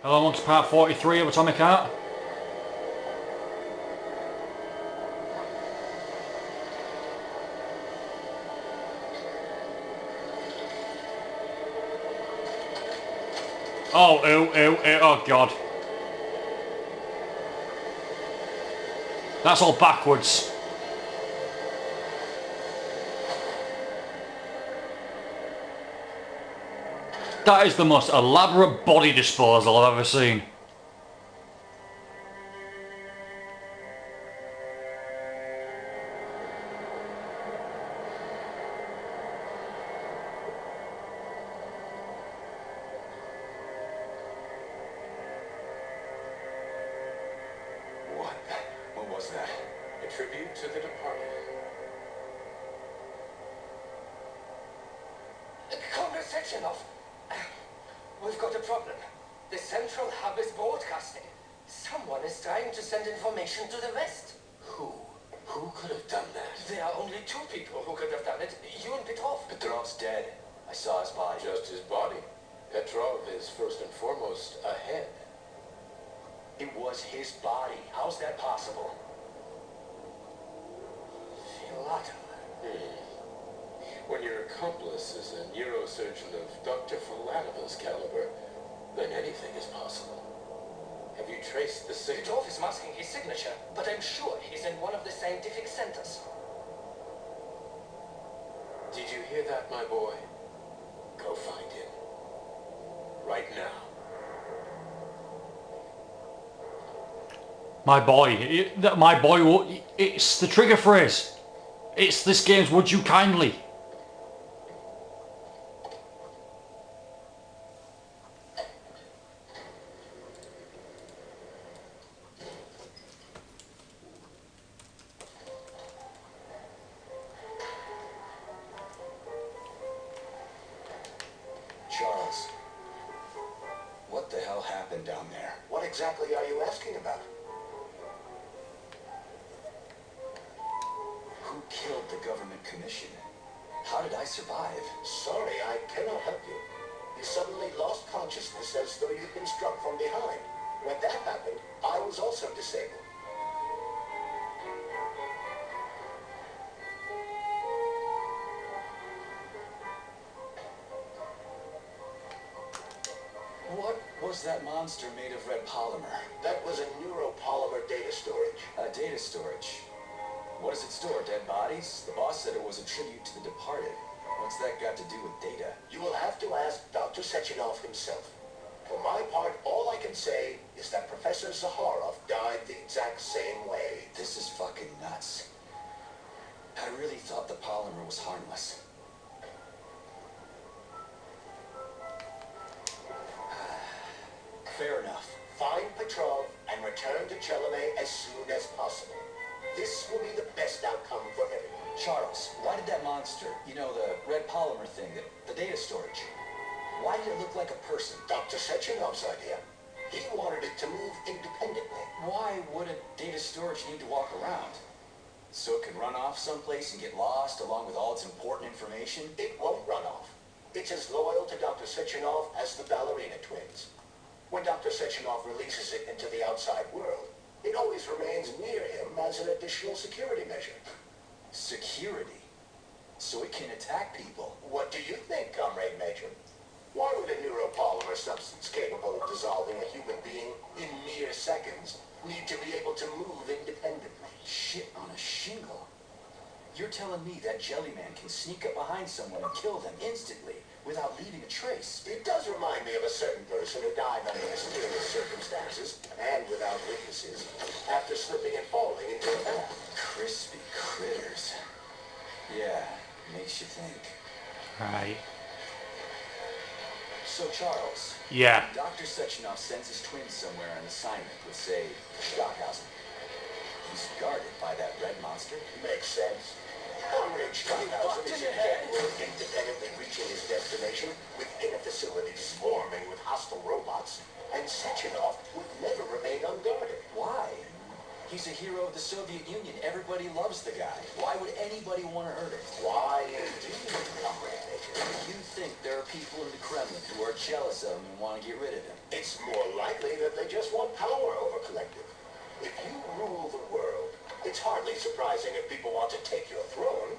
Hello, on to part 43 of Atomic Heart. Oh, oh god. That's all backwards. That is the most elaborate body disposal I've ever seen. What was that? A tribute to the departed. Comrade Sechenov, we've got a problem. The central hub is broadcasting. Someone is trying to send information to the west. Who? Who could have done that? There are only two people who could have done it. You and Petrov. Petrov's dead. I saw his body. Just his body. Petrov is first and foremost a head. It was his body. How's that possible? When your accomplice is a neurosurgeon of Dr. Filatova's caliber, then anything is possible. Have you traced the signal? Petrov is masking his signature, but I'm sure he's in one of the scientific centers. Did you hear that, my boy? Go find him. Right now. My boy, it's the trigger phrase. It's this game's Would You Kindly. Charles, what the hell happened down there? What exactly are you asking about? Who killed the government commission? How did I survive? Sorry, I cannot help you. You suddenly lost consciousness as though you'd been struck from behind. When that happened, I was also disabled. What was that monster made of red polymer? That was a neuropolymer data storage. Data storage. What does it store? Dead bodies? The boss said it was a tribute to the departed. What's that got to do with data? You will have to ask Dr. Sechenov himself. For my part, all I can say is that Professor Zaharov died the exact same way. This is fucking nuts. I really thought the polymer was harmless. Fair enough. Find Petrov and return to Chelome as soon as possible. This will be the best outcome for everyone. Charles, why did that monster, you know, the red polymer thing, the data storage, why did it look like a person? Dr. Sechenov's idea. He wanted it to move independently. Why would a data storage need to walk around? So it can run off someplace and get lost along with all its important information? It won't run off. It's as loyal to Dr. Sechenov as the ballerina twins. When Dr. Sechenov releases it into the outside world, it always remains near him as an additional security measure. Security? So it can attack people? What do you think, Comrade Major? Why would a neuropolymer substance capable of dissolving a human being in mere seconds need to be able to move independently? Shit on a shingle. You're telling me that Jellyman can sneak up behind someone and kill them instantly without leaving a trace? It does remind me of a certain person who died under mysterious circumstances and without witnesses after slipping and falling into a bath. Crispy critters. Yeah, makes you think. Right. So Charles, Yeah. Dr. Sechenov sends his twins somewhere on assignment with, say, Stockhausen. He's guarded by that red monster. Makes sense. Comrade Stockhausen is incapable of independently reaching his destination with inner facilities swarming with hostile robots, and Sechenov would never remain unguarded. Why? He's a hero of the Soviet Union. Everybody loves the guy. Why would anybody want to hurt him? Why indeed, Comrade Major? You think there are people in the Kremlin who are jealous of him and want to get rid of him? It's more likely they just want power over Collective. If you rule the world, it's hardly surprising if people want to take your throne.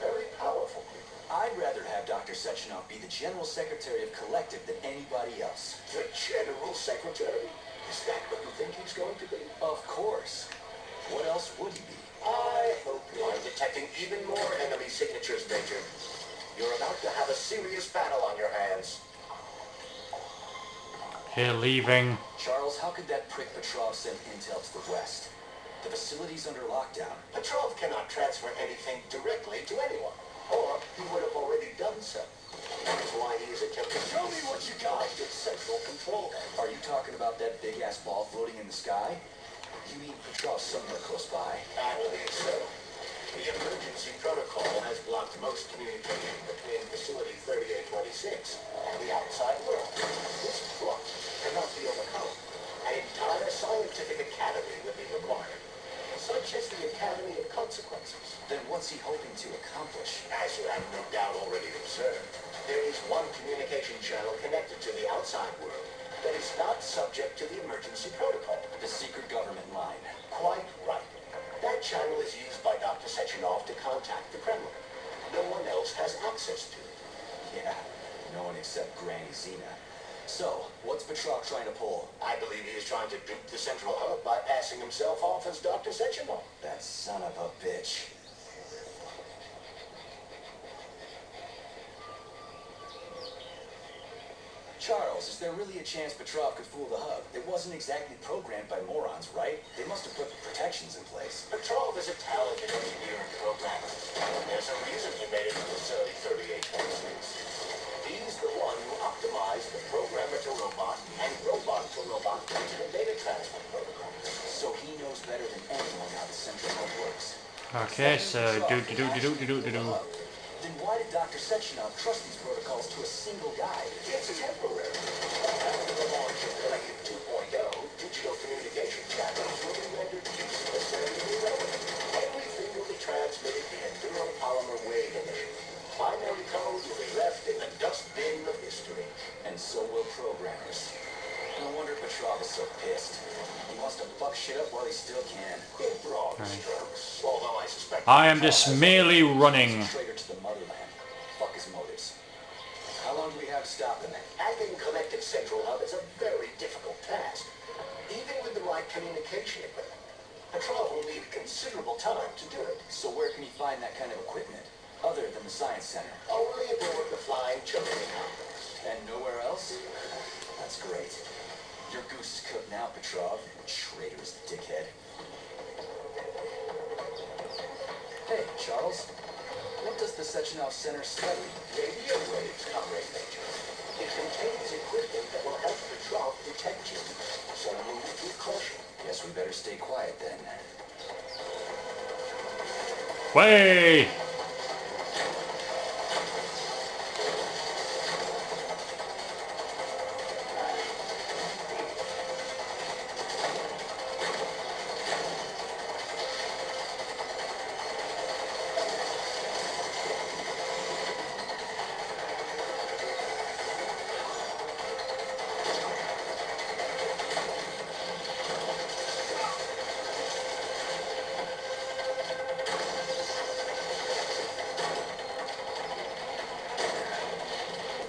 Very powerful people. I'd rather have Dr. Sechenov be the General Secretary of Collective than anybody else. The General Secretary? Is that what you think he's going to be? Of course. What else would he be? I hope you are detecting even more enemy signatures, Major. You're about to have a serious battle on your hands. Okay, leaving. Charles, how could that prick Petrov send intel to the west? The facility's under lockdown. Petrov cannot transfer anything directly to anyone, or he would have already done so. That's why he is attempting to... Show me what you got! Central control. Are you talking about that big-ass ball floating in the sky? You mean Petrov somewhere close by? I believe so. The emergency protocol has blocked most communication between Facility 3826 and the outside world. This block cannot be overcome. An entire scientific academy would be required, such as the Academy of Consequences. Then what's he hoping to accomplish? As you have no doubt already observed, there is one communication channel connected to the outside world that is not subject to the emergency protocol. The secret government line. Quite right. That channel is used by Dr. Sechenov to contact the Kremlin. No one else has access to it. Yeah, no one except Granny Zena. So, what's Petrov trying to pull? I believe he is trying to dupe the central hub by passing himself off as Dr. Sechenov. That son of a bitch. Charles, is there really a chance Petrov could fool the hub? It wasn't exactly programmed by morons, right? They must have put the protections in place. Petrov is a talented engineer and programmer. There's a reason he made it to Facility 3826. He's the one who optimized the programmer-to-robot and robot-to-robot digital data transfer protocol. So he knows better than anyone how the central hub works. Okay, so do. Then why did Dr. Sechenov trust these protocols to a single guy? It's temporary. After the launch of Collective 2.0, digital communication channels will be rendered useless and irrelevant. Everything will be transmitted via neuropolymer wave emission. Binary code will be left in the dustbin of history. And so will programmers. No wonder Petrov is so pissed. He wants to fuck shit up while he still can. In broad strokes, although I suspect... I am just merely running. Traitor to the motherland. Fuck his motives. How long do we have to stop him? Hacking Collective Central Hub is a very difficult task. Even with the right communication equipment, Petrov will need considerable time to do it. So where can he find that kind of equipment? Other than the Science Center? Only aboard the Flying Chunky complex. And nowhere else? That's great. Your goose is cooked now, Petrov. Traitorous dickhead. Hey, Charles. What does the Sechenov Center study? Radio waves, Comrade Major. It contains equipment that will help Petrov detect you. So move with caution. Guess we better stay quiet then. Way!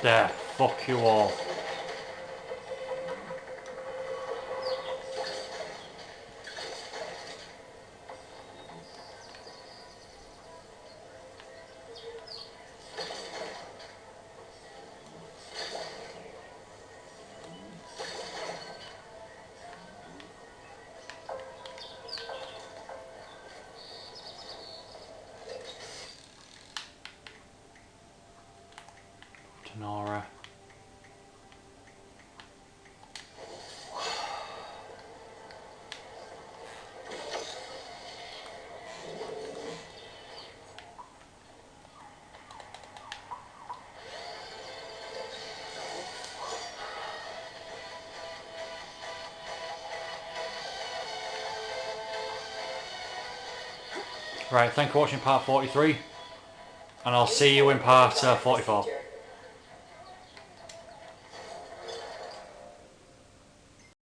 There, fuck you all. Nora. Right, thank you for watching part 43, and I'll see you in part 44.